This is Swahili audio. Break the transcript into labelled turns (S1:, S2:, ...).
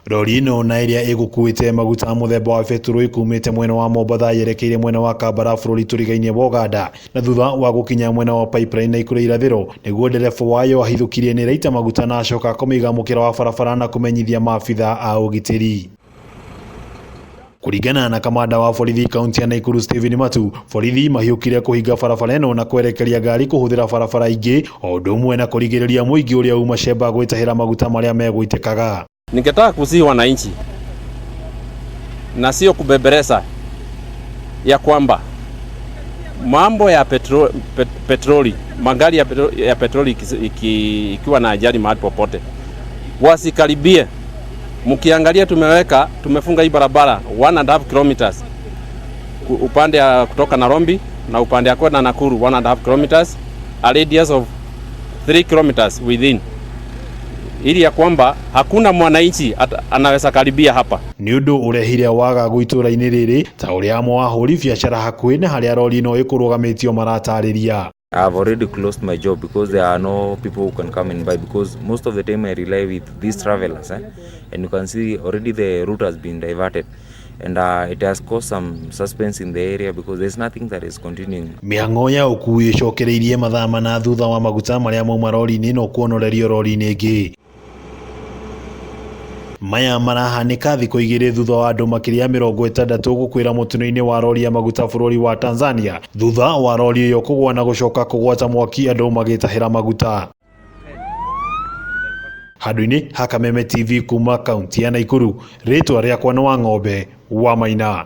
S1: Rori ino na iria igukuite maguta muthemba wa beturo ikumite mwena wa Mombatha yerekeire mwena wa Kampala bũrũri turigainie wa Uganda na thutha wa gukinya mwena wa pipeline na ikuru irathiro niguo ndereba wayo ahithũkirie ni raita maguta na acoka kũmĩiga mũkĩra wa barabara na kũmenyithia maabitha a ũgitĩri. Kuringana na kamanda wa borithi kaunti ya Nakuru Stephen Matu, borithi mahiũkire kũhinga barabara ĩno na kwerekeria ngari kũhũthĩra barabara ingĩ o ũndũ ũmwe na kũrigĩrĩria mũingĩ ũrĩa uma cemba gwĩtahĩra maguta marĩa megũitĩkaga.
S2: Ningetaka kusihi wananchi na sio kubeberesa ya kwamba mambo ya petroli, magari ya petroli ikiwa na ajali mahali popote wasikaribie. Mkiangalia tumefunga hii barabara 1.5 kilometers upande ya kutoka Nairobi na upande ya kwenda Nakuru 1.5 kilometers, a radius of 3 kilometers within, ili ya kwamba hakuna mwananchi anaweza karibia hapa.
S1: Ni undu urehire wagagu itũra-inĩ rĩrĩ ta ũrĩa amwe wa ahũri biacara hakuhĩ na harĩa rori ino ĩkũrũgamĩtio maratarĩria.
S3: I have already closed my job because there are no people who can come and buy, because most of the time I rely with these travelers, and you can see already the route has been diverted, and it has caused some suspense in the area because there's nothing that is continuing.
S1: Mĩhang'o ya ũkui ĩcokereirie mathaa mana thutha wa maguta marĩa mauma rori-inĩ no kuonorerio rori-inĩ ĩngĩ. Maya marahanĩka thikũ igĩrĩ thutha wa andũ makĩria 60 gũkuĩra mũtino-inĩ wa rori ya maguta bũrũri wa Tanzania thutha wa rori ĩyo kũgwa na gũcoka kũgwata mwaki andũ magĩtahĩra maguta. Handũ-inĩ ha Kameme TV kuma kaunti ya Nakuru, rĩtwa rĩakwa nĩ Wang'ombe wa Maina.